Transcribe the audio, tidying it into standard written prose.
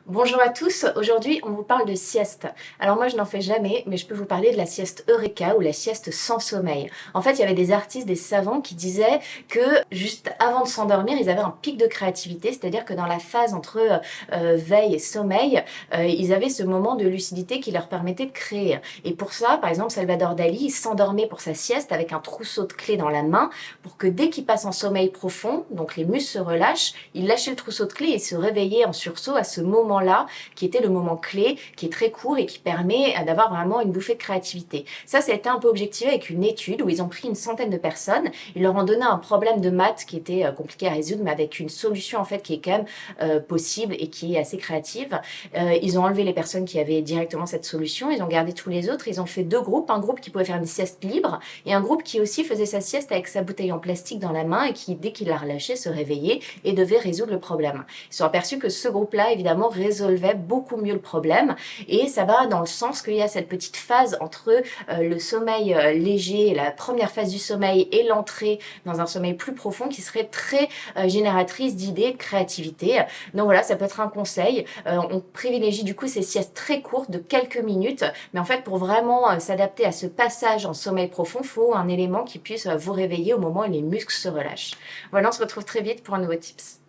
Bonjour à tous, aujourd'hui on vous parle de sieste. Alors moi je n'en fais jamais, mais je peux vous parler de la sieste Eureka ou la sieste sans sommeil. En fait il y avait des artistes, des savants qui disaient que juste avant de s'endormir ils avaient un pic de créativité, c'est-à-dire que dans la phase entre veille et sommeil, ils avaient ce moment de lucidité qui leur permettait de créer. Et pour ça, par exemple Salvador Dali, il s'endormait pour sa sieste avec un trousseau de clés dans la main pour que dès qu'il passe en sommeil profond, donc les muscles se relâchent, il lâchait le trousseau de clés et se réveillait en sursaut à ce moment-là, qui était le moment clé, qui est très court et qui permet d'avoir vraiment une bouffée de créativité. Ça a été un peu objectivé avec une étude où ils ont pris une centaine de personnes, ils leur ont donné un problème de maths qui était compliqué à résoudre, mais avec une solution en fait qui est quand même possible et qui est assez créative. Ils ont enlevé les personnes qui avaient directement cette solution, ils ont gardé tous les autres, ils ont fait deux groupes, un groupe qui pouvait faire une sieste libre et un groupe qui aussi faisait sa sieste avec sa bouteille en plastique dans la main et qui, dès qu'il la relâchait, se réveillait et devait résoudre le problème. Ils se sont aperçus que ce groupe-là, évidemment, résolvait beaucoup mieux le problème et ça va dans le sens qu'il y a cette petite phase entre le sommeil léger, la première phase du sommeil et l'entrée dans un sommeil plus profond qui serait très génératrice d'idées, de créativité. Donc voilà, ça peut être un conseil. On privilégie du coup ces siestes très courtes de quelques minutes, mais en fait pour vraiment s'adapter à ce passage en sommeil profond, il faut un élément qui puisse vous réveiller au moment où les muscles se relâchent. Voilà, on se retrouve très vite pour un nouveau tips.